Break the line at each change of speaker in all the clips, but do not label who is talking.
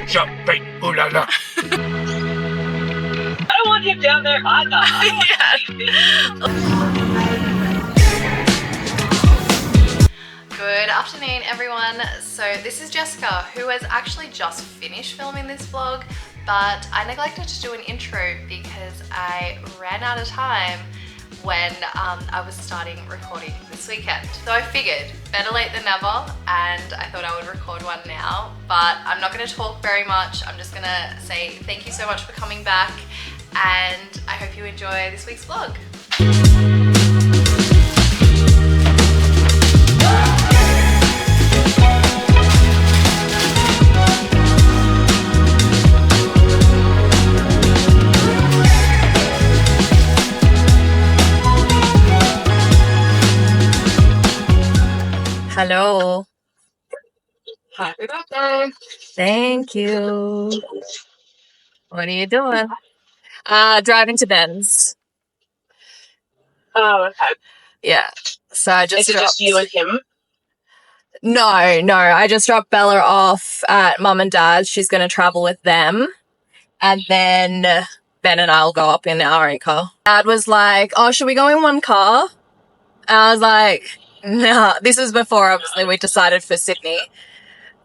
Jumping, ooh la la.
I don't want him down there either.
Good afternoon, everyone. So this is Jessica, who has actually just finished filming this vlog, but I neglected to do an intro because I ran out of time when I was starting recording this weekend. So I figured better late than never, and I thought I would record one now, but I'm not going to talk very much. I'm just going to say thank you so much for coming back, and I hope you enjoy this week's vlog. Hello.
Happy birthday.
Thank you. What are you doing? Driving to Ben's.
Oh, okay.
Yeah. So I just
Is it just you and him?
No. I just dropped Bella off at Mum and Dad's. She's going to travel with them. And then Ben and I will go up in our own car. Dad was like, oh, should we go in one car? And I was like, nah. This is before, obviously, we decided for Sydney.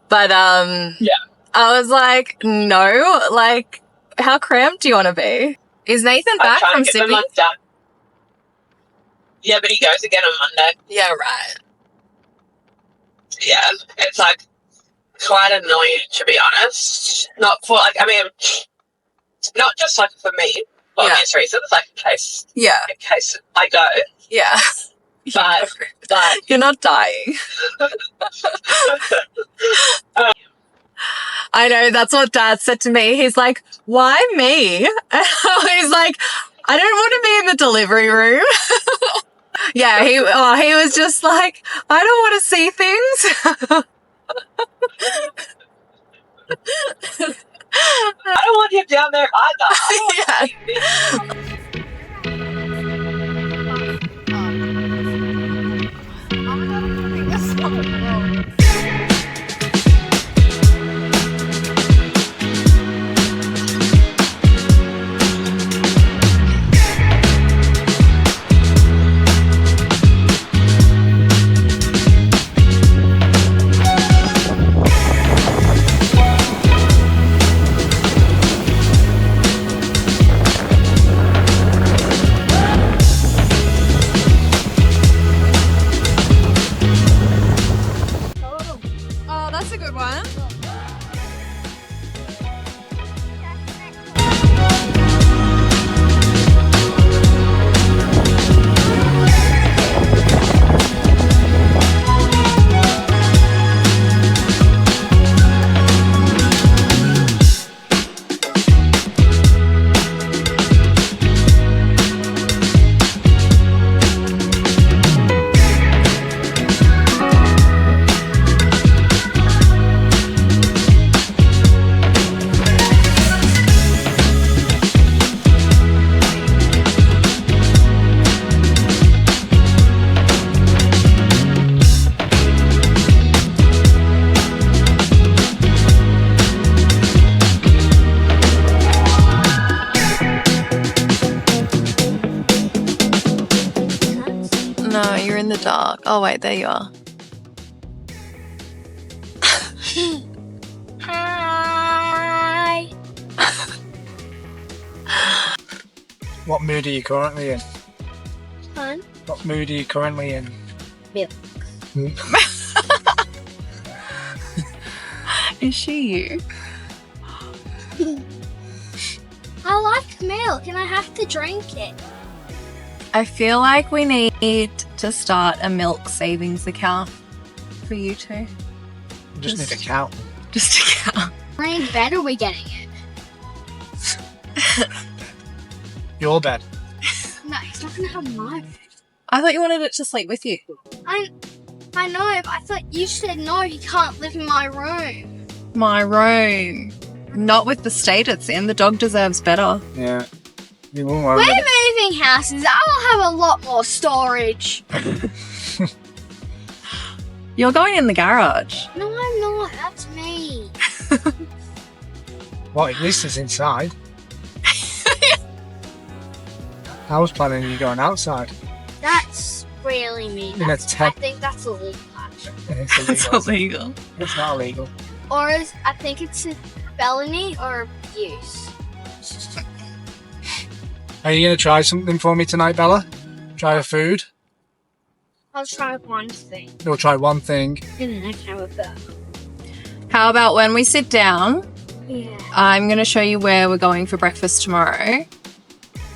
But,
Yeah.
I was like, no, like, how cramped do you want to be? Is Nathan back from Sydney?
Yeah, but he goes again on Monday.
Yeah, right.
Yeah, it's like quite annoying, to be honest. Not for like, I mean, not just like for me, for obvious reasons, like in case I go.
Yeah.
But
You're not dying. I know, that's what Dad said to me. He's like, why me? He's like, I don't want to be in the delivery room. Yeah, he was just like, I don't want to see things.
I don't want him down there either.
That's a good one. No, you're in the dark. Oh, wait, there you are.
Hi.
What mood are you currently in?
Fun.
What mood are you currently in?
Milk.
Is she you?
I like milk and I have to drink it.
I feel like we need to start a milk savings account for you two.
Just need a cow.
Just a cow.
My bed, are we getting it?
Your bed.
No, he's not gonna have my bed.
I thought you wanted it to sleep with you.
I know, but I thought you said no, he can't live in my room.
My room. Not with the state it's in. The dog deserves better.
Yeah. You won't
We're
worry.
moving houses. I will have a lot more storage.
You're going in the garage.
No, I'm not. That's me.
Well, at least it's inside. I was planning on you going outside.
That's really mean.
In a
I
tent.
think that's illegal, actually.
It's
It's illegal.
It's not illegal.
Or I think it's a felony or abuse.
Are you going to try something for me tonight, Bella? Try a food?
I'll try one thing.
You'll try one thing.
And then I can have that.
How about when we sit down,
Yeah.
I'm going to show you where we're going for breakfast tomorrow.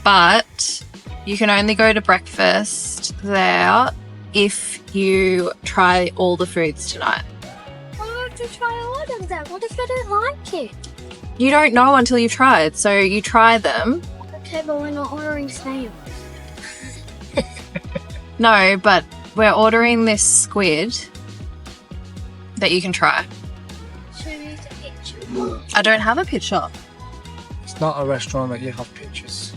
But you can only go to breakfast there if you try all the foods tonight.
I have to try all of them. What if I don't like it?
You don't know until you've tried, so you try them.
Okay, but we're not ordering snails.
No, but we're ordering this squid that you can try.
Show me the picture.
I don't have a picture.
It's not a restaurant that you have pictures.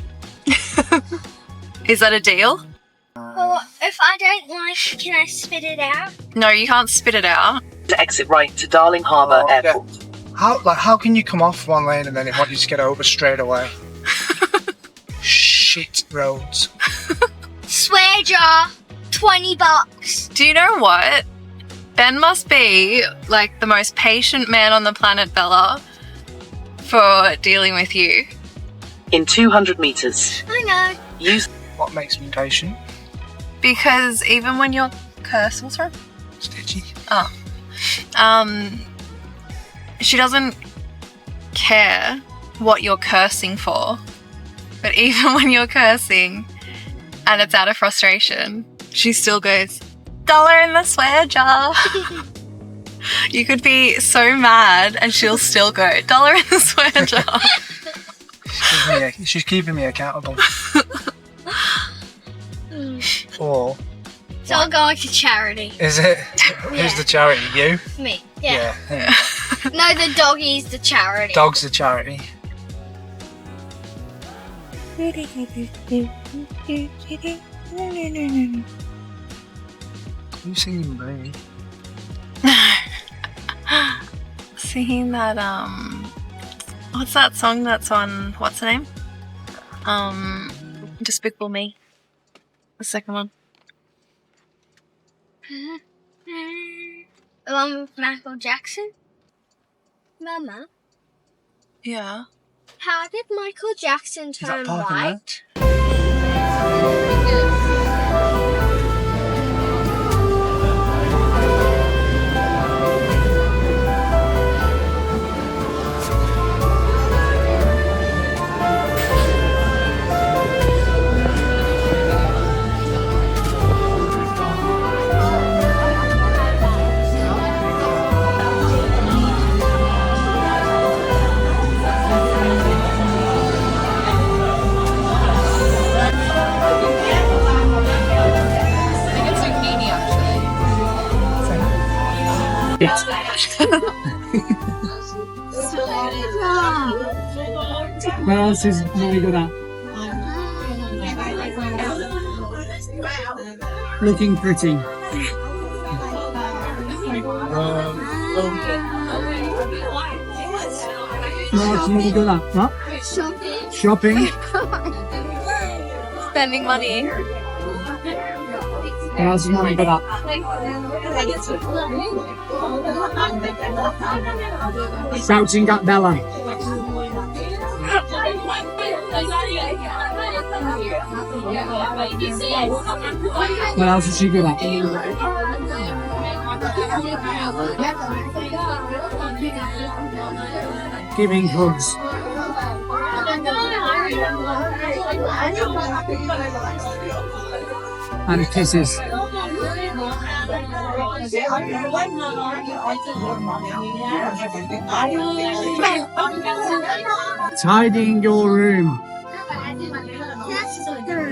Is that a deal?
Well, if I don't like it, can I spit it out?
No, you can't spit it out.
To exit right to Darling Harbour
Oh, okay.
Airport.
How can you come off one lane and then it want you to get over straight away? Shit roads.
Swear jar, $20.
Do you know what? Ben must be like the most patient man on the planet, Bella, for dealing with you.
In 200 metres,
I know.
use
What makes me patient?
Because even when you're cursed, what's wrong?
Stitchy.
Oh. She doesn't care what you're cursing for. But even when you're cursing and it's out of frustration, she still goes, $1 in the swear jar. You could be so mad and she'll still go, $1 in the swear jar.
She's keeping me accountable. Or
It's all going to charity.
is it? Who's the charity? You?
Me. Yeah.
Yeah.
No, the doggy's the charity.
Dog's the charity. Who's singing Blue?
Singing that, what's that song that's on, what's the name? Despicable Me. The second one.
The one with Michael Jackson? Mama,
Yeah.
how did Michael Jackson
Is that
turn
Park and
white?
Where else is really good at? Looking pretty. Where else is really good at? What? Shopping.
Spending money.
Where else is really good at? Shouting at Bella. What else is she good at? Giving hugs. And kisses. Tidying your room.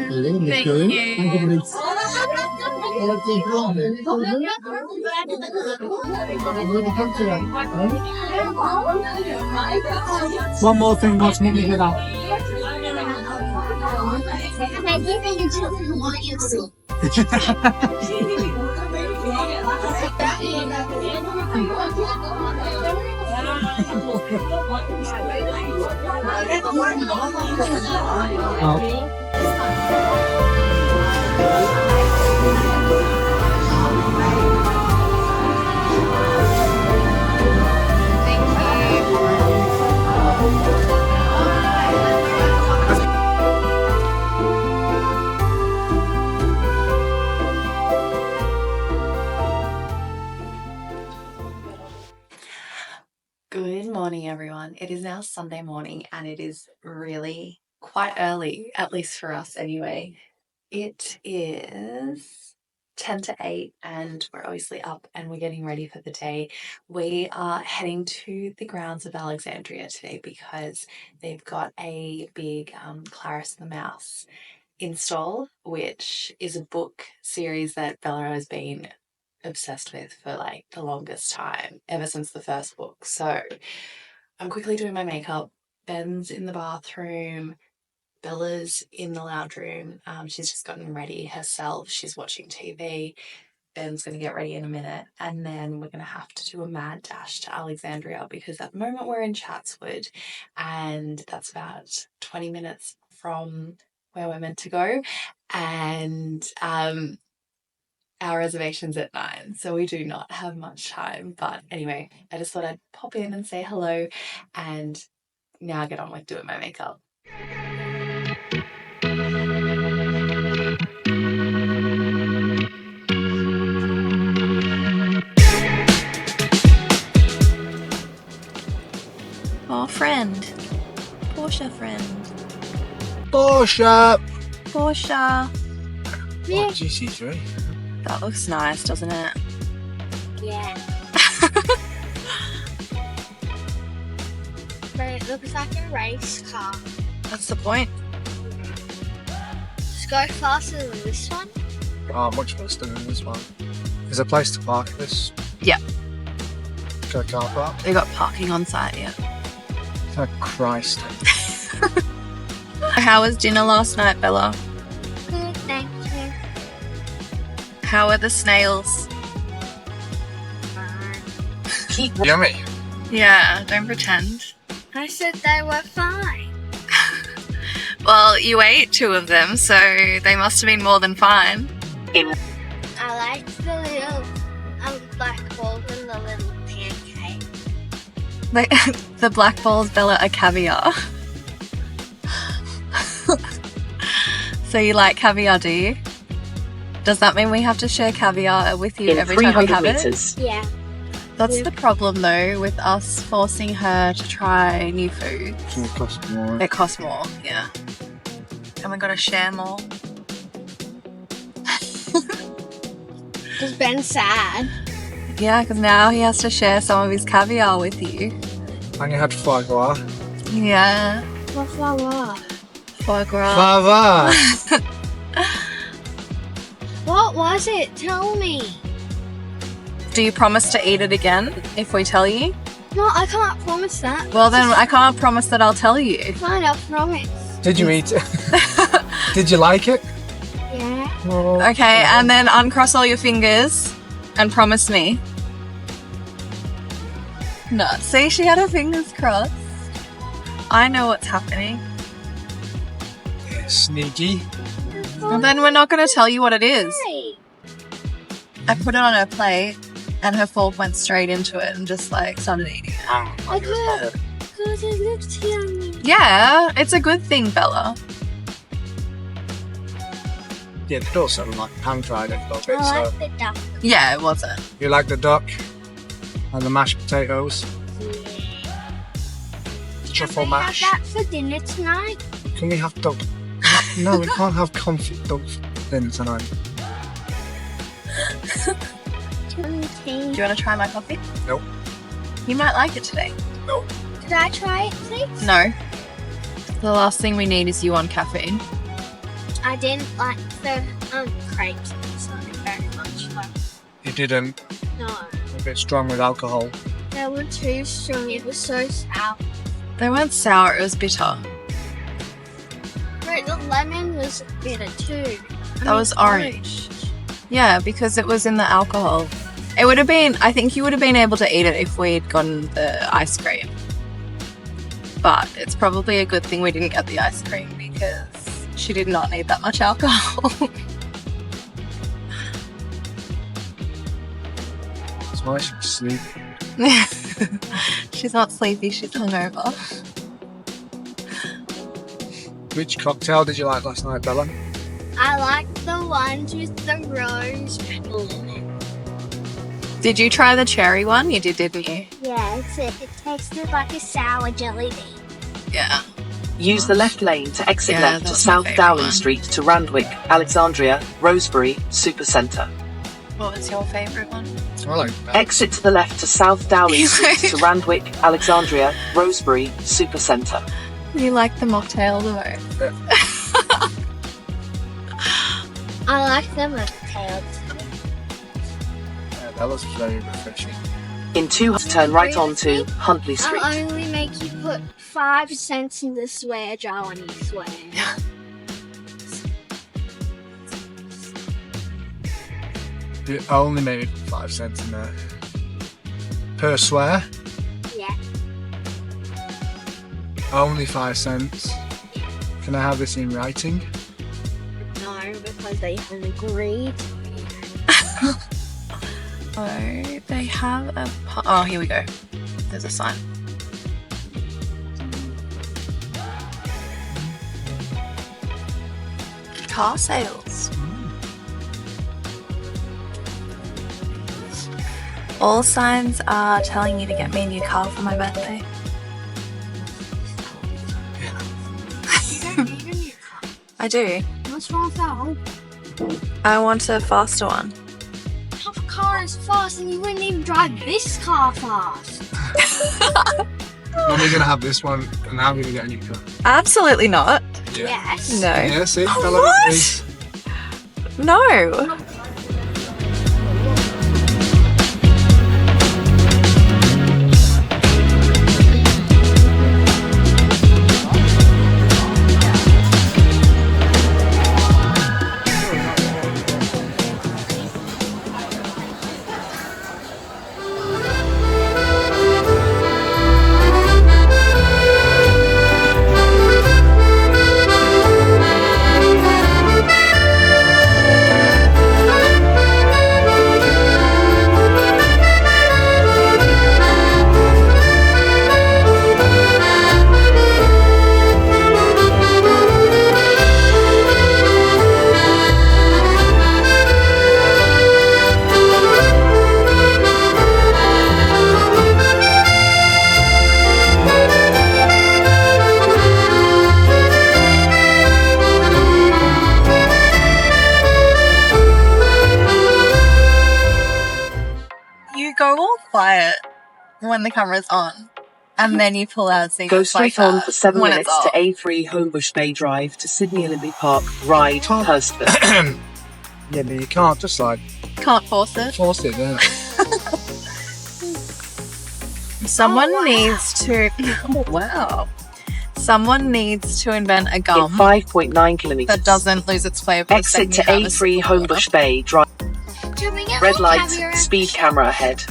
Thank you.
One more thing, what's Mummy good at?
Good morning, everyone. It is now Sunday morning and it is really quite early, at least for us anyway. It is 10 to 8 and we're obviously up and we're getting ready for the day. We are heading to the grounds of Alexandria today because they've got a big Clarice the Mouse install, which is a book series that Bella has been obsessed with for like the longest time, ever since the first book. So I'm quickly doing my makeup. Ben's in the bathroom. Bella's in the lounge room. She's just gotten ready herself. She's watching TV. Ben's going to get ready in a minute. And then we're going to have to do a mad dash to Alexandria because at the moment we're in Chatswood and that's about 20 minutes from where we're meant to go. And our reservation's at 9, so we do not have much time. But anyway, I just thought I'd pop in and say hello and now get on with doing my makeup. Oh, friend. Portia friend.
Portia!
Portia.
Oh, GC3.
That looks nice, doesn't it?
Yeah. But it looks like a race car.
That's the point.
Just go faster than this one.
Oh, much faster than this one. Is there a place to park this?
Yeah.
Got a car park?
They got parking on site, yeah.
Oh, Christ.
How was dinner last night, Bella?
Good, thank you.
How are the snails?
Yummy.
Yeah, don't pretend.
I said they were fine.
Well, you ate 2 of them, so they must have been more than fine.
I liked the little black balls and the little pancake.
Like, the black balls, Bella, are caviar. So you like caviar, do you? Does that mean we have to share caviar with you every time we have
meters.
it?
Yeah.
That's the problem, though, with us forcing her to try new foods.
It costs more.
It costs more, yeah. And we got to share more.
Is Ben sad?
Yeah, because now he has to share some of his caviar with you.
And you had foie gras.
Yeah.
What flower?
Foie gras.
Foie gras!
What was it? Tell me.
Do you promise to eat it again if we tell you?
No, I can't promise that.
Well, then I can't promise that I'll tell you.
Fine, I'll promise.
Did you eat it? Did you like it?
Yeah.
Oh.
Okay, and then uncross all your fingers and promise me. No, see, she had her fingers crossed. I know what's happening.
Yeah, sneaky.
Well, then we're not going to tell you what it is.
Hey.
I put it on her plate and her fork went straight into it and just like started eating it.
I could. Because it looks yummy.
Yeah, it's a good thing, Bella.
Yeah, but also like pan-fried it a little bit,
I
so
like the duck.
Yeah, it wasn't.
you like the duck and the mashed potatoes, truffle
Can we
mash.
have that for dinner tonight?
Can we have duck? No, we can't have confit duck for dinner tonight.
Do you want to try my coffee?
Nope.
You might like it today.
Nope.
Could I try it, please?
No. The last thing we need is you on caffeine.
I didn't like the crepes. It's not very much.
You didn't.
No.
A bit strong with alcohol.
They were too strong. It was so sour.
They weren't sour, it was bitter.
But the lemon was bitter too.
That was orange. Yeah, because it was in the alcohol. It would have been, I think you would have been able to eat it if we'd gotten the ice cream. but it's probably a good thing we didn't get the ice cream because she did not need that much alcohol.
That's why she's sleepy.
She's not sleepy, she's hungover.
Which cocktail did you like last night, Bella?
I like the ones with the rose in it.
Did you try the cherry one? You did, didn't you?
Yeah, it tasted like a sour jelly bean.
Yeah.
Use the left lane to exit
Yeah,
left to
that's my
South
favourite
Dowling
one.
Street to Randwick, Alexandria, Rosebery, Supercentre.
What was your favourite one?
I like that.
Exit to the left to South Dowling Street to Randwick, Alexandria, Rosebery, Supercentre.
You like the mocktail though.
I like the mocktails.
Yeah, Bella's very refreshing.
In 2 turn right onto Huntley Street.
I'll only make you put 5 cents in the swear jar when you swear.
You only made 5 cents in there. Per swear?
Yeah.
Only 5 cents. Can I have this in writing?
No, because they haven't agreed.
Oh, they have a... Oh, here we go. There's a sign. Car sales. All signs are telling you to get me a new car for my birthday.
You don't need a new car.
I do.
What's wrong with that?
I want a faster one.
Half a car is fast and you wouldn't even drive this car fast.
When we're gonna have this one, and now we're gonna get a new car.
Absolutely not.
Yes.
No.
Yeah, see?
Oh,
Bella
what?
agrees.
No. You go all quiet when the camera's on, and then you pull out things
Go
like
straight
that
on for 7
when
minutes
it's
to
off.
A3 Homebush Bay Drive to Sydney Olympic Park, Ride, Hurstburn.
Yeah, but you can't just like
Can't force it.
force it, yeah.
Someone needs to. Oh, wow. Someone needs to invent a
In
gum
5.9 kilometres.
that doesn't lose its flavour. the
Exit to
second you have a
A3
sip of water.
Homebush Bay Drive.
Do we get
Red
more
light,
caviar?
speed camera ahead.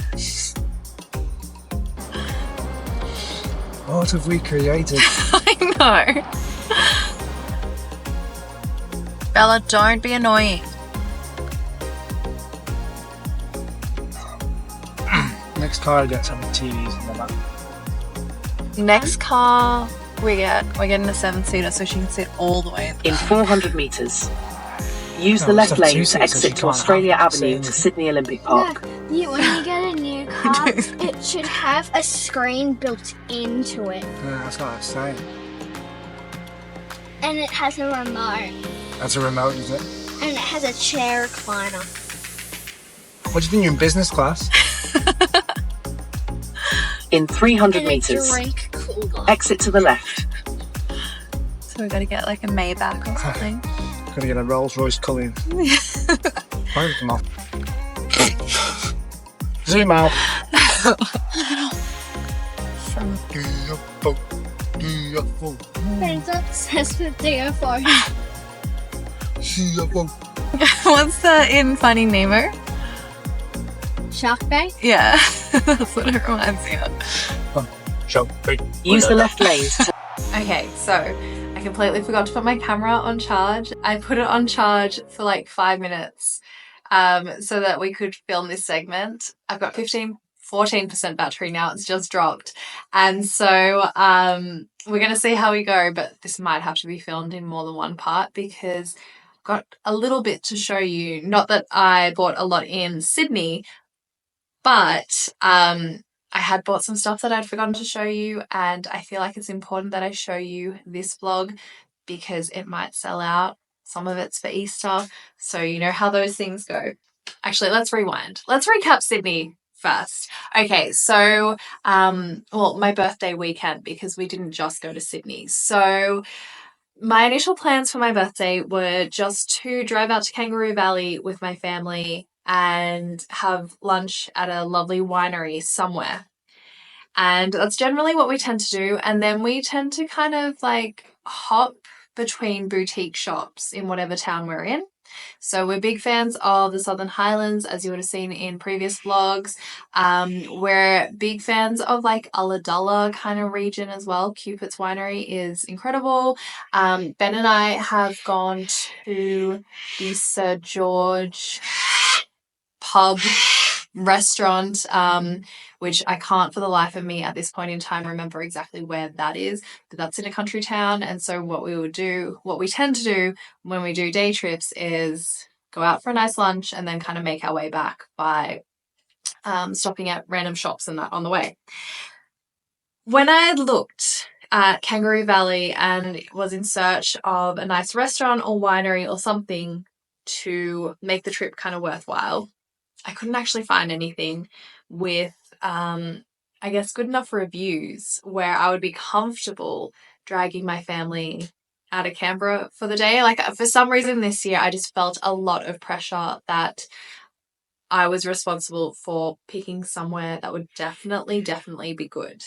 What have we created?
I know. Bella, don't be annoying.
Next car I get some TVs in the back.
Next car we're getting a 7-seater so she can sit all the way
In 400 metres. Use
No,
the left
it's a
lane to
two-seater, so
exit
you
to
can't
Australia
have
Avenue
it.
to Sydney Olympic Park.
Look, when you get a new car, it should have a screen built into it.
Yeah, that's what I was saying.
And it has a remote.
That's a remote, is it?
And it has a chair recliner.
What do you think you're in business class?
In 300
And a
metres.
drink cooler.
Exit to the left.
So we've got to get like a Maybach or something.
Gonna get a Rolls Royce Cullinan. Why come off? Zoom out.
Friends obsessed with DFO.
What's the in Finding Nemo?
Shark Bay?
Yeah, that's what it reminds me of.
Use the left lanes to
Okay, so I completely forgot to put my camera on charge. I put it on charge for like 5 minutes so that we could film this segment. I've got 14% battery now, it's just dropped. And so we're going to see how we go, but this might have to be filmed in more than one part because I've got a little bit to show you. Not that I bought a lot in Sydney, but I had bought some stuff that I'd forgotten to show you, and I feel like it's important that I show you this vlog because it might sell out. Some of it's for Easter, so you know how those things go. Actually, let's rewind. Let's recap Sydney first. Okay, so, well, my birthday weekend, because we didn't just go to Sydney. So my initial plans for my birthday were just to drive out to Kangaroo Valley with my family and have lunch at a lovely winery somewhere. And that's generally what we tend to do. And then we tend to kind of like hop between boutique shops in whatever town we're in. So we're big fans of the Southern Highlands, as you would have seen in previous vlogs. We're big fans of like Ulladulla kind of region as well. Cupid's Winery is incredible. Ben and I have gone to the Sir George pub restaurant, which I can't for the life of me at this point in time remember exactly where that is, but that's in a country town. And so what we tend to do when we do day trips is go out for a nice lunch and then kind of make our way back by stopping at random shops and that on the way. When I looked at Kangaroo Valley and was in search of a nice restaurant or winery or something to make the trip kind of worthwhile, I couldn't actually find anything with, I guess, good enough reviews where I would be comfortable dragging my family out of Canberra for the day. Like, for some reason this year, I just felt a lot of pressure that I was responsible for picking somewhere that would definitely be good.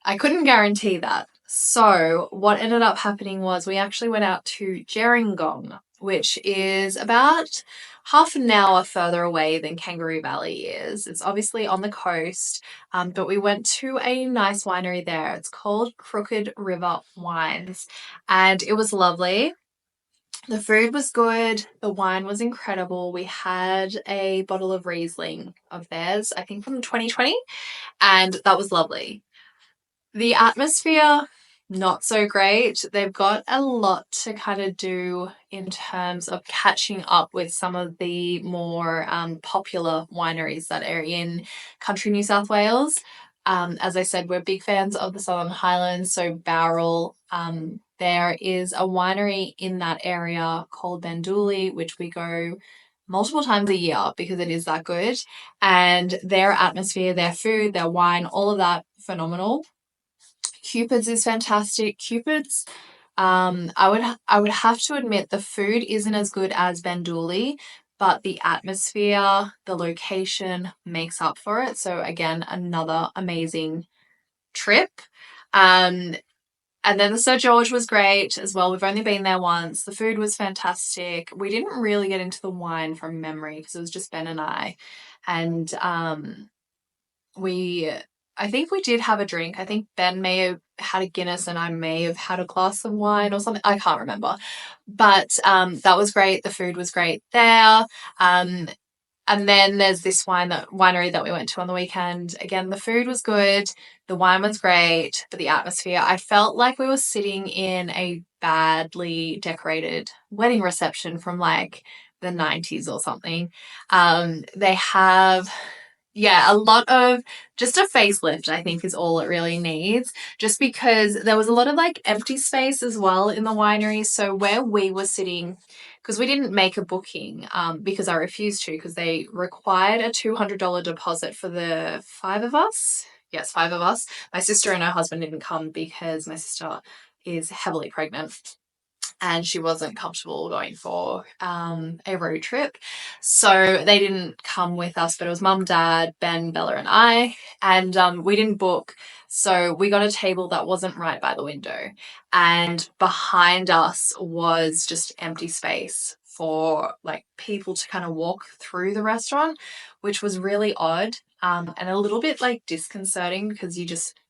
I couldn't guarantee that. So what ended up happening was we actually went out to Gerringong, which is about half an hour further away than Kangaroo Valley is. It's obviously on the coast, but we went to a nice winery there. It's called Crooked River Wines, and it was lovely. The food was good. The wine was incredible. We had a bottle of Riesling of theirs, I think from 2020, and that was lovely. The atmosphere, not so great. They've got a lot to kind of do in terms of catching up with some of the more popular wineries that are in country New South Wales. As I said, we're big fans of the Southern Highlands, so Bowral. There is a winery in that area called Bendooley, which we go multiple times a year because it is that good. And their atmosphere, their food, their wine, all of that, phenomenal. Cupid's is fantastic. Cupid's, I would have to admit the food isn't as good as Bendooley, but the atmosphere, the location makes up for it. So again, another amazing trip. And then the Sir George was great as well. We've only been there once. The food was fantastic. We didn't really get into the wine from memory because it was just Ben and I. And I think we did have a drink. I think Ben may have had a Guinness and I may have had a glass of wine or something. I can't remember. But that was great. The food was great there. And then there's this winery that we went to on the weekend. Again, the food was good. The wine was great. But the atmosphere, I felt like we were sitting in a badly decorated wedding reception from like the 90s or something. They have... yeah, a lot of just a facelift, I think, is all it really needs. Just because there was a lot of like empty space as well in the winery. So where we were sitting, because we didn't make a booking because I refused to, because they required a $200 deposit for the 5 of us. Yes, 5 of us. My sister and her husband didn't come because my sister is heavily pregnant and she wasn't comfortable going for a road trip. So they didn't come with us, but it was mum, dad, Ben, Bella and I, and we didn't book. So we got a table that wasn't right by the window, and behind us was just empty space for like people to kind of walk through the restaurant, which was really odd and a little bit like disconcerting because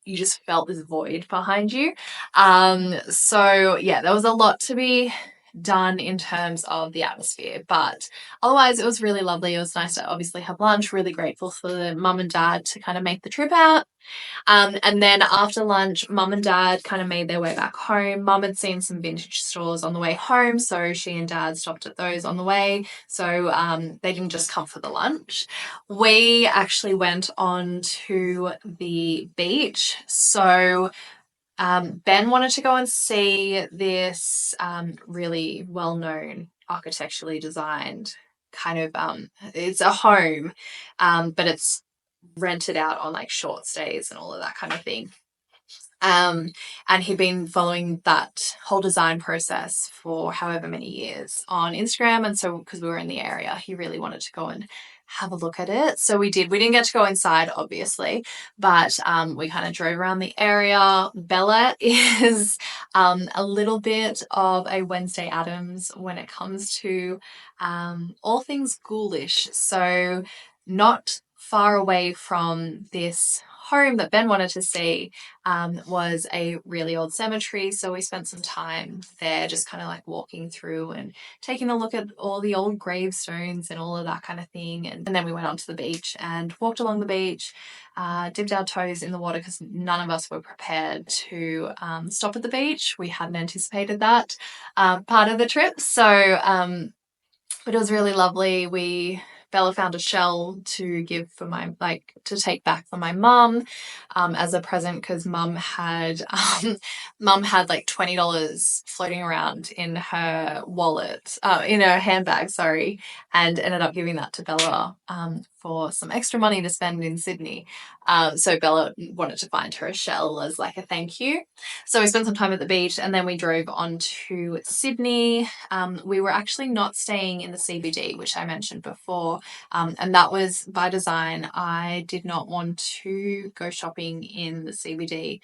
you just felt this void behind you. So yeah, there was a lot to be done in terms of the atmosphere, but otherwise it was really lovely. It was nice to obviously have lunch. Really grateful for the mum and dad to kind of make the trip out. And then after lunch, mum and dad kind of made their way back home. Mum had seen some vintage stores on the way home, so she and dad stopped at those on the way. So they didn't just come for the lunch. We actually went on to the beach. So Ben wanted to go and see this really well-known architecturally designed kind of it's a home, but it's rented out on like short stays and all of that kind of thing. And he'd been following that whole design process for however many years on Instagram. And so, because we were in the area, he really wanted to go and have a look at it. So we did. We didn't get to go inside, obviously, but we kind of drove around the area. Bella is a little bit of a Wednesday Addams when it comes to all things ghoulish. So not far away from this home that Ben wanted to see was a really old cemetery. So we spent some time there just kind of like walking through and taking a look at all the old gravestones and all of that kind of thing. And then we went onto the beach and walked along the beach, dipped our toes in the water because none of us were prepared to stop at the beach. We hadn't anticipated that part of the trip. So, but it was really lovely. Bella found a shell to give for to take back for my mum as a present because mum had like $20 floating around in her wallet, in her handbag, sorry, and ended up giving that to Bella for some extra money to spend in Sydney. So Bella wanted to find her a shell as like a thank you. So we spent some time at the beach and then we drove on to Sydney. We were actually not staying in the CBD, which I mentioned before. And that was by design. I did not want to go shopping in the CBD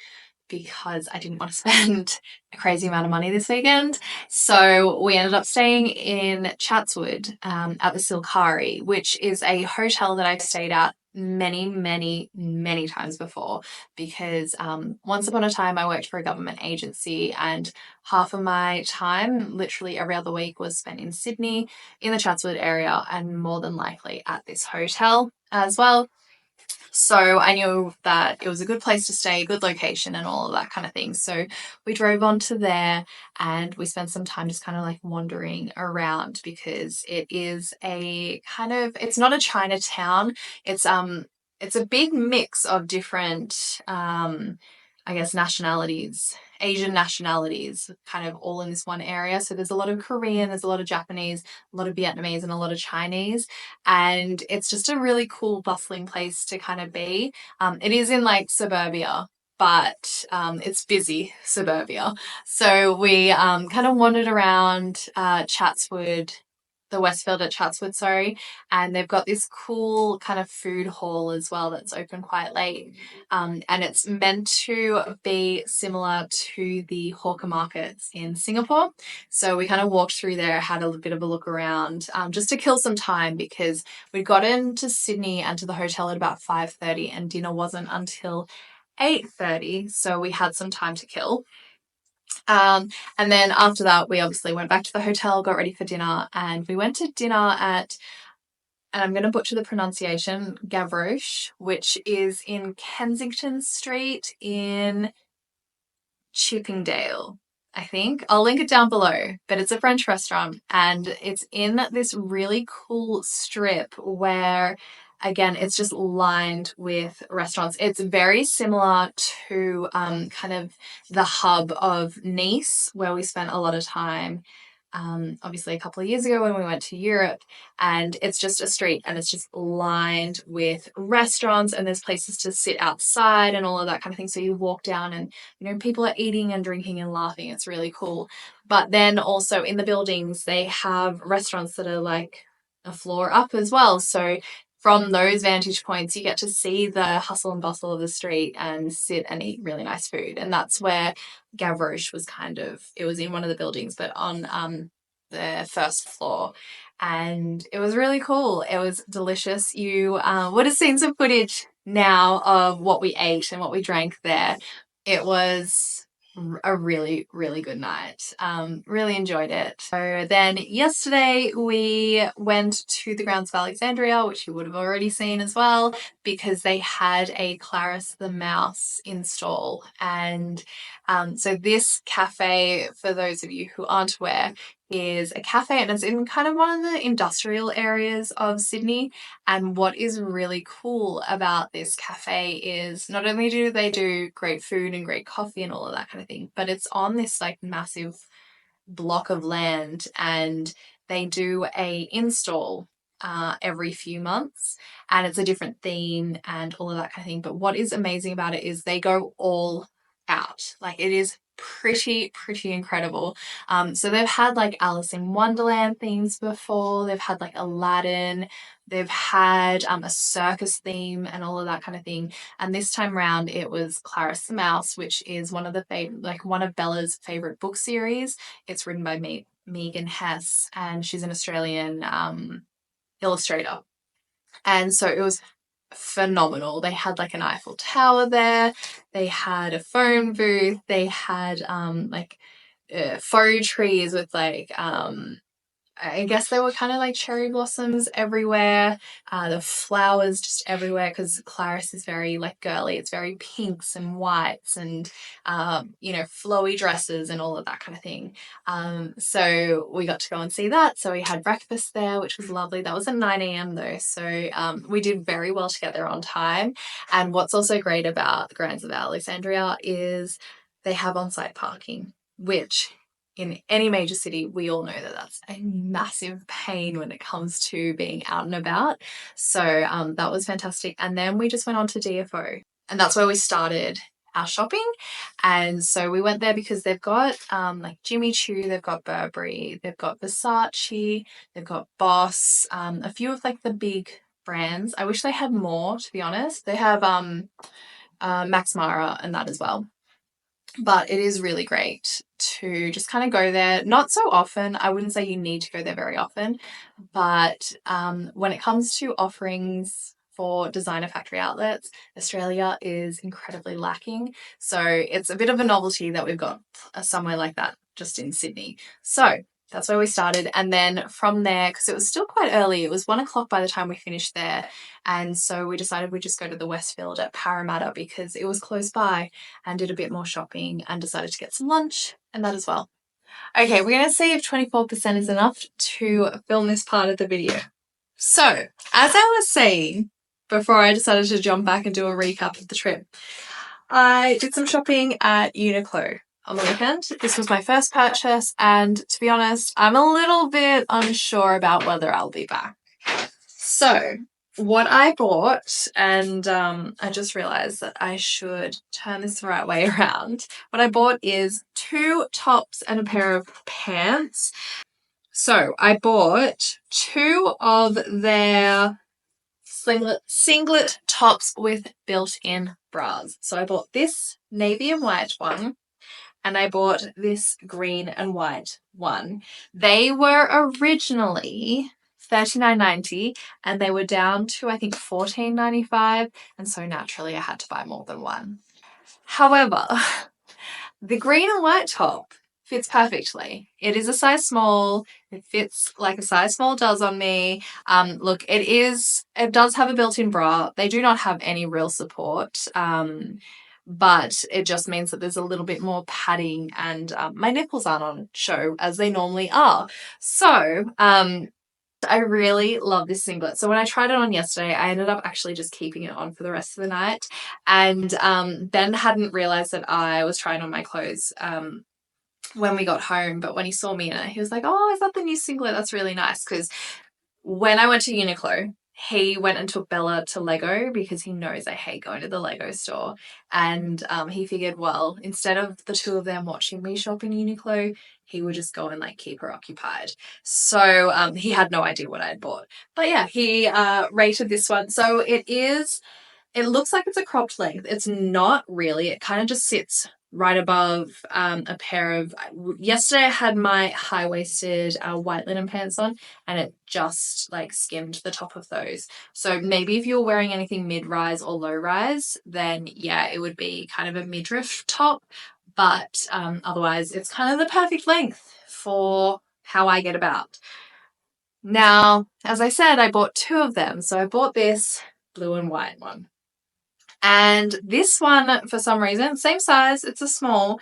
because I didn't want to spend a crazy amount of money this weekend. So we ended up staying in Chatswood at the Silkari, which is a hotel that I've stayed at many, many, many times before because once upon a time I worked for a government agency and half of my time, literally every other week, was spent in Sydney in the Chatswood area and more than likely at this hotel as well. So I knew that it was a good place to stay, good location and all of that kind of thing. So we drove on to there and we spent some time just kind of like wandering around because it is a kind of, it's not a Chinatown. It's a big mix of different, I guess, nationalities, Asian nationalities, kind of all in this one area. So there's a lot of Korean, there's a lot of Japanese, a lot of Vietnamese, and a lot of Chinese. And it's just a really cool, bustling place to kind of be. It is in like suburbia, but it's busy suburbia. So we kind of wandered around Chatswood, the Westfield at Chatswood, sorry, and they've got this cool kind of food hall as well that's open quite late, and it's meant to be similar to the hawker markets in Singapore. So we kind of walked through there, had a bit of a look around, just to kill some time because we got into Sydney and to the hotel at about 5:30 and dinner wasn't until 8:30, so we had some time to kill. And then after that, we obviously went back to the hotel, got ready for dinner, and we went to dinner at, and I'm going to butcher the pronunciation, Gavroche, which is in Kensington Street in Chippendale, I think. I'll link it down below, but it's a French restaurant and it's in this really cool strip where, again, it's just lined with restaurants. It's very similar to kind of the hub of Nice, where we spent a lot of time, obviously a couple of years ago when we went to Europe. And it's just a street and it's just lined with restaurants and there's places to sit outside and all of that kind of thing. So you walk down and, you know, people are eating and drinking and laughing. It's really cool. But then also in the buildings, they have restaurants that are like a floor up as well. So from those vantage points, you get to see the hustle and bustle of the street and sit and eat really nice food. And that's where Gavroche was it was in one of the buildings, but on the first floor. And it was really cool. It was delicious. You would have seen some footage now of what we ate and what we drank there. It was a really, really good night. Really enjoyed it. So then yesterday we went to the grounds of Alexandria, which you would have already seen as well, because they had a Clarisse the Mouse install. And so this cafe, for those of you who aren't aware, is a cafe and it's in kind of one of the industrial areas of Sydney. And what is really cool about this cafe is not only do they do great food and great coffee and all of that kind of thing, but it's on this like massive block of land, and they do a install every few months, and it's a different theme and all of that kind of thing. But what is amazing about it is they go all out. Like, it is pretty incredible. So they've had like Alice in Wonderland themes before, they've had like Aladdin, they've had a circus theme and all of that kind of thing. And this time around it was Clarisse the Mouse, which is one of the one of Bella's favorite book series. It's written by Megan Hess, and she's an Australian illustrator. And so it was phenomenal. They had like an Eiffel Tower there, they had a phone booth, they had faux trees with like I guess they were kind of like cherry blossoms everywhere, the flowers just everywhere, because Clarisse is very like girly. It's very pinks and whites and flowy dresses and all of that kind of thing. So we got to go and see that. So we had breakfast there, which was lovely. That was at 9 a.m. though, so we did very well to get there on time. And what's also great about the Grounds of Alexandria is they have on-site parking, which in any major city, we all know that that's a massive pain when it comes to being out and about. So that was fantastic. And then we just went on to DFO, and that's where we started our shopping. And so we went there because they've got like Jimmy Choo, they've got Burberry, they've got Versace, they've got Boss, a few of like the big brands. I wish they had more, to be honest. They have Max Mara and that as well. But it is really great to just kind of go there. Not so often. I wouldn't say you need to go there very often. But when it comes to offerings for designer factory outlets, Australia is incredibly lacking. So it's a bit of a novelty that we've got somewhere like that just in Sydney. So that's where we started. And then from there, because it was still quite early, it was 1 o'clock by the time we finished there. And so we decided we'd just go to the Westfield at Parramatta because it was close by, and did a bit more shopping and decided to get some lunch and that as well. Okay, we're going to see if 24% is enough to film this part of the video. So, as I was saying before I decided to jump back and do a recap of the trip, I did some shopping at Uniqlo on the weekend. This was my first purchase, and to be honest, I'm a little bit unsure about whether I'll be back. So what I bought, and I just realized that I should turn this the right way around. What I bought is 2 tops and a pair of pants. So I bought 2 of their singlet tops with built-in bras. So I bought this navy and white one, and I bought this green and white one. They were originally $39.90 and they were down to I think $14.95, and so naturally I had to buy more than one. However, the green and white top fits perfectly. It is a size small. It fits like a size small does on me. Look, it does have a built-in bra. They do not have any real support. But it just means that there's a little bit more padding, and my nipples aren't on show as they normally are. So I really love this singlet. So when I tried it on yesterday, I ended up actually just keeping it on for the rest of the night. And Ben hadn't realized that I was trying on my clothes when we got home. But when he saw me in it, he was like, "Oh, is that the new singlet? That's really nice." Because when I went to Uniqlo, he went and took Bella to Lego because he knows I hate going to the Lego store. And he figured, well, instead of the 2 of them watching me shop in Uniqlo, he would just go and like keep her occupied. So he had no idea what I had bought. But yeah, he rated this one. So it looks like it's a cropped length. It's not really. It kind of just sits right above a pair of, yesterday I had my high-waisted white linen pants on, and it just like skimmed the top of those. So maybe if you're wearing anything mid-rise or low-rise, then yeah, it would be kind of a midriff top, but otherwise it's kind of the perfect length for how I get about. Now, as I said, I bought 2 of them. So I bought this blue and white one. And this one, for some reason, same size, it's a small,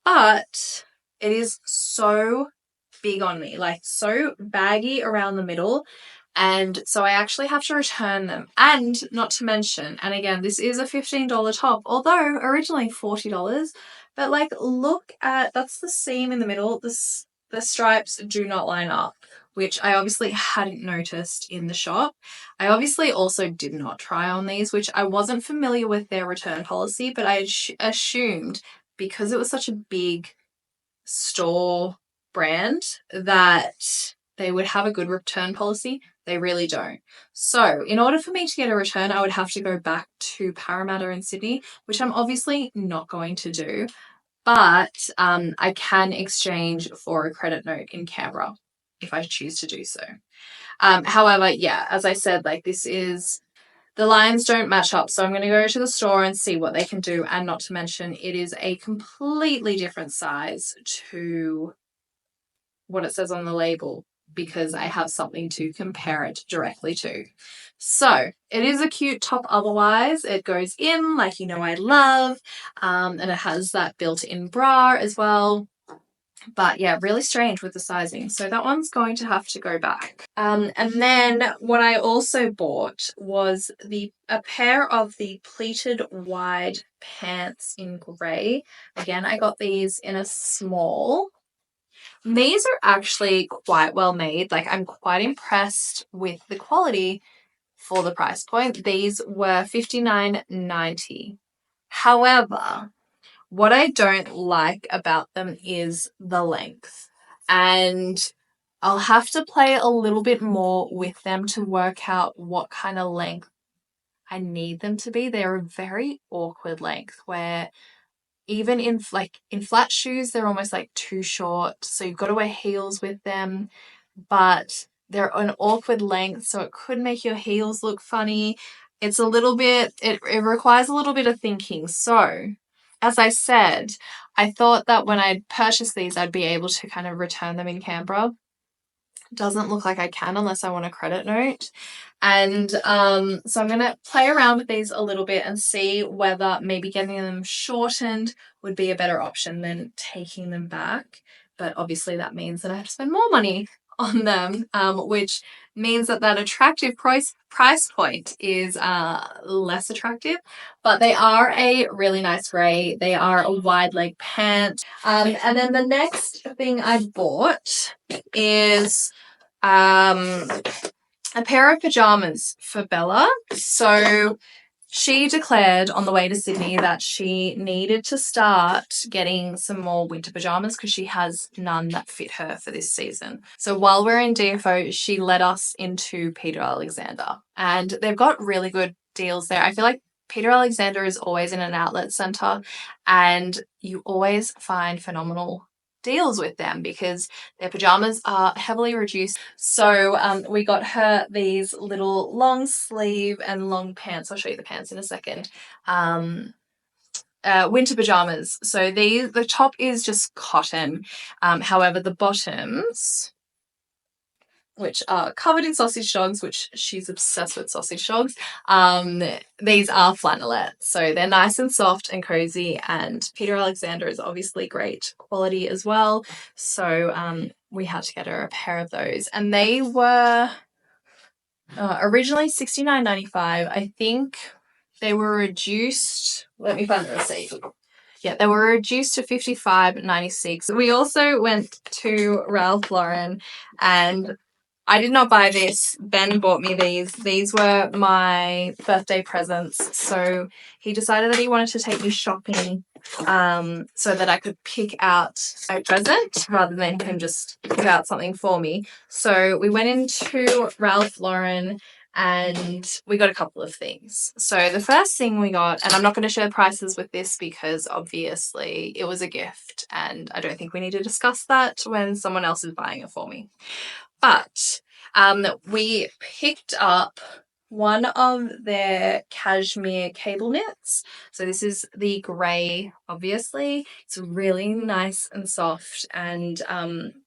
but it is so big on me, like so baggy around the middle. And so I actually have to return them. And not to mention, and again, this is a $15 top, although originally $40. But like, look at, that's the seam in the middle. The stripes do not line up, which I obviously hadn't noticed in the shop. I obviously also did not try on these, which I wasn't familiar with their return policy, but I assumed because it was such a big store brand that they would have a good return policy. They really don't. So in order for me to get a return, I would have to go back to Parramatta in Sydney, which I'm obviously not going to do, but I can exchange for a credit note in Canberra if I choose to do so. However, yeah, as I said, like the lines don't match up, so I'm going to go to the store and see what they can do, and not to mention it is a completely different size to what it says on the label because I have something to compare it directly to. So it is a cute top otherwise. It goes in like I love, and it has that built-in bra as well. But yeah, really strange with the sizing. So that one's going to have to go back. And then what I also bought was a pair of the pleated wide pants in grey. Again, I got these in a small. These are actually quite well made. Like, I'm quite impressed with the quality for the price point. These were $59.90. However, what I don't like about them is the length, and I'll have to play a little bit more with them to work out what kind of length I need them to be. They're a very awkward length where even in flat shoes, they're almost like too short. So you've got to wear heels with them, but they're an awkward length. So it could make your heels look funny. It's a little bit, it requires a little bit of thinking. So as I said, I thought that when I purchased these, I'd be able to kind of return them in Canberra. Doesn't look like I can unless I want a credit note. And so I'm going to play around with these a little bit and see whether maybe getting them shortened would be a better option than taking them back. But obviously that means that I have to spend more money on them, which means that attractive price point is less attractive. But they are a really nice grey. They are a wide leg pant. And then the next thing I bought is a pair of pajamas for Bella. So she declared on the way to Sydney that she needed to start getting some more winter pajamas because she has none that fit her for this season. So while we're in DFO, she led us into Peter Alexander, and they've got really good deals there. I feel like Peter Alexander is always in an outlet centre, and you always find phenomenal deals with them because their pajamas are heavily reduced. So we got her these little long sleeve and long pants. I'll show you the pants in a second. Winter pajamas. So the top is just cotton. However, the bottoms, which are covered in sausage dogs, which she's obsessed with sausage dogs. These are flannelette. So they're nice and soft and cozy, and Peter Alexander is obviously great quality as well. So we had to get her a pair of those. And they were originally $69.95. I think they were reduced. Let me find the receipt. Yeah, they were reduced to $55.96. We also went to Ralph Lauren, and I did not buy this. Ben bought me these. These were my birthday presents. So he decided that he wanted to take me shopping so that I could pick out a present rather than him just pick out something for me. So we went into Ralph Lauren, and we got a couple of things. So the first thing we got, and I'm not going to share prices with this because obviously it was a gift and I don't think we need to discuss that when someone else is buying it for me. But we picked up one of their cashmere cable knits. So this is the grey, obviously. It's really nice and soft, and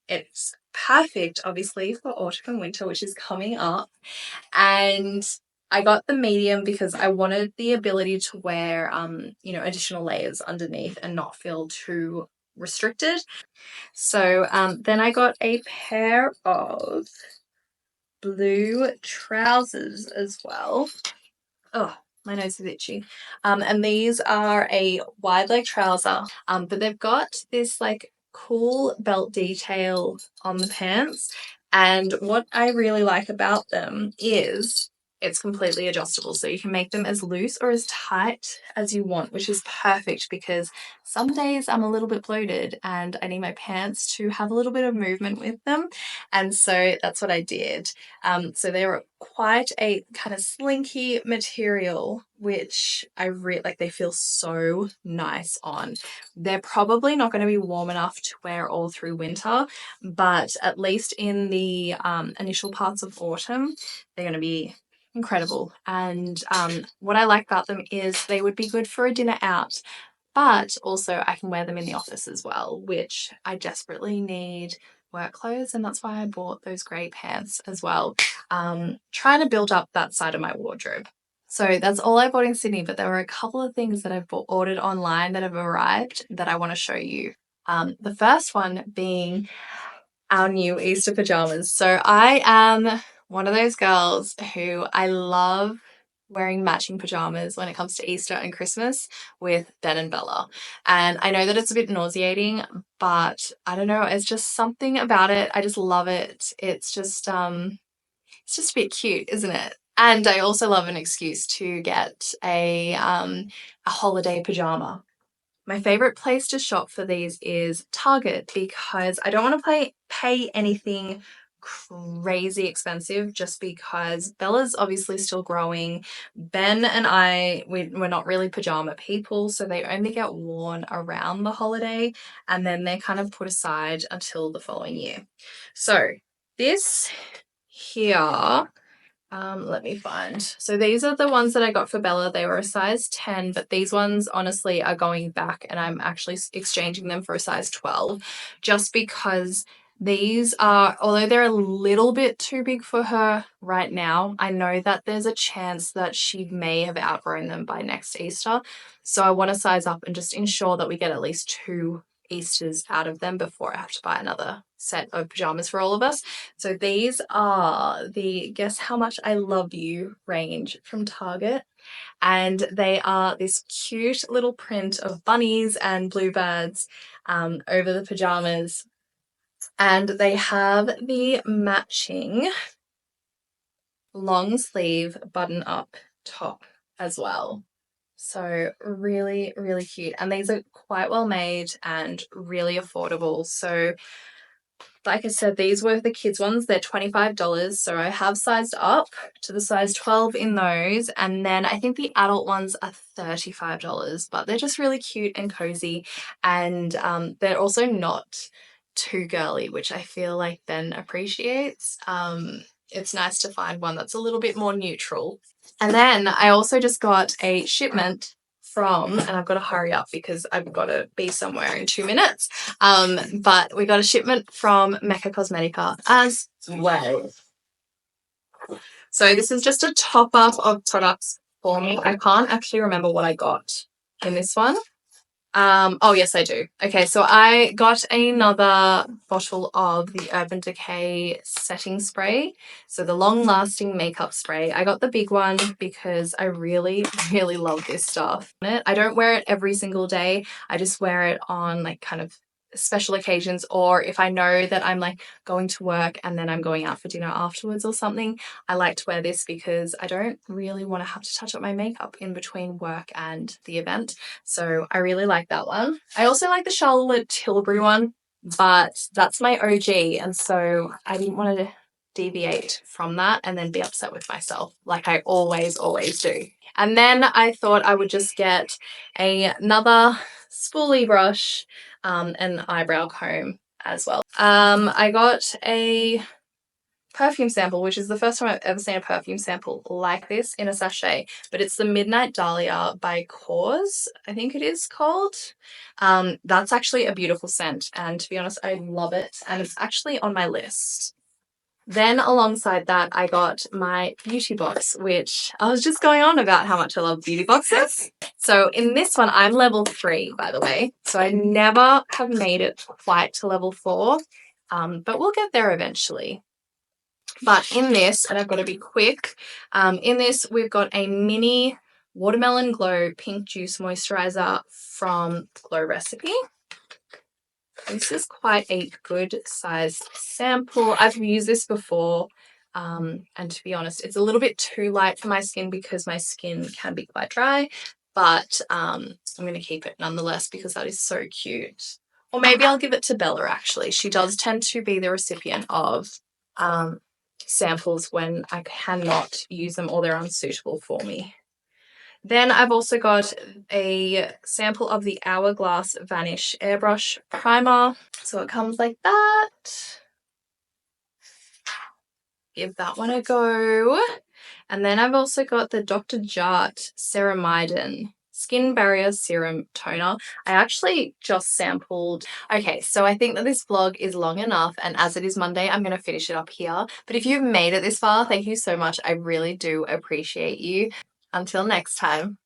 it's perfect, obviously, for autumn and winter, which is coming up. And I got the medium because I wanted the ability to wear, additional layers underneath and not feel too restricted. So then I got a pair of blue trousers as well. Oh, my nose is itchy. And these are a wide leg trouser, but they've got this like cool belt detail on the pants. And what I really like about them is it's completely adjustable. So you can make them as loose or as tight as you want, which is perfect because some days I'm a little bit bloated and I need my pants to have a little bit of movement with them. And so that's what I did. So they're quite a kind of slinky material, which I really like. They feel so nice on. They're probably not going to be warm enough to wear all through winter, but at least in the initial parts of autumn, they're going to be incredible. And what I like about them is they would be good for a dinner out, but also I can wear them in the office as well, which I desperately need work clothes, and that's why I bought those grey pants as well. Trying to build up that side of my wardrobe. So that's all I bought in Sydney, but there were a couple of things that I've ordered online that have arrived that I want to show you. The first one being our new Easter pajamas. So I am one of those girls who I love wearing matching pajamas when it comes to Easter and Christmas with Ben and Bella. And I know that it's a bit nauseating, but I don't know, it's just something about it. I just love it. It's just a bit cute, isn't it? And I also love an excuse to get a holiday pajama. My favorite place to shop for these is Target because I don't want to pay anything crazy expensive just because Bella's obviously still growing. Ben and we're not really pajama people, so they only get worn around the holiday and then they're kind of put aside until the following year. So this here, let me find. So these are the ones that I got for Bella. They were a size 10, but these ones honestly are going back and I'm actually exchanging them for a size 12 just because these are, although they're a little bit too big for her right now, I know that there's a chance that she may have outgrown them by next Easter. So I want to size up and just ensure that we get at least 2 Easters out of them before I have to buy another set of pajamas for all of us. So these are the Guess How Much I Love You range from Target. And they are this cute little print of bunnies and bluebirds over the pajamas. And they have the matching long sleeve button up top as well. So really, really cute. And these are quite well made and really affordable. So like I said, these were the kids ones. They're $25. So I have sized up to the size 12 in those. And then I think the adult ones are $35, but they're just really cute and cozy. And they're also not too girly, which I feel like Ben appreciates. It's nice to find one that's a little bit more neutral. And then I also just got a shipment from, and I've got to hurry up because I've got to be somewhere in 2 minutes. But we got a shipment from Mecca Cosmetica as well. So this is just a top up of products for me. I can't actually remember what I got in this one. Oh yes, I do. Okay, so I got another bottle of the Urban Decay setting spray. So the long-lasting makeup spray. I got the big one because I really, really love this stuff. I don't wear it every single day. I just wear it on like kind of special occasions, or if I know that I'm like going to work and then I'm going out for dinner afterwards or something, I like to wear this because I don't really want to have to touch up my makeup in between work and the event. So I really like that one. I also like the Charlotte Tilbury one, but that's my OG, and so I didn't want to deviate from that and then be upset with myself like I always do. And then I thought I would just get another spoolie brush and eyebrow comb as well. I got a perfume sample, which is the first time I've ever seen a perfume sample like this in a sachet, but it's the Midnight Dahlia by Cause, I think it is called. That's actually a beautiful scent, and to be honest, I love it, and it's actually on my list. Then alongside that, I got my beauty box, which I was just going on about how much I love beauty boxes. So in this one, I'm level 3, by the way. So I never have made it quite to level 4, but we'll get there eventually. But in this, and I've got to be quick, in this we've got a mini Watermelon Glow Pink Juice Moisturizer from Glow Recipe. This is quite a good sized sample. I've used this before, and to be honest, it's a little bit too light for my skin because my skin can be quite dry, but I'm going to keep it nonetheless because that is so cute. Or maybe I'll give it to Bella, actually. She does tend to be the recipient of samples when I cannot use them or they're unsuitable for me. Then I've also got a sample of the Hourglass Vanish Airbrush Primer. So it comes like that. Give that one a go. And then I've also got the Dr. Jart Ceramiden Skin Barrier Serum Toner. I actually just sampled. Okay, so I think that this vlog is long enough, and as it is Monday, I'm going to finish it up here. But if you've made it this far, thank you so much. I really do appreciate you. Until next time.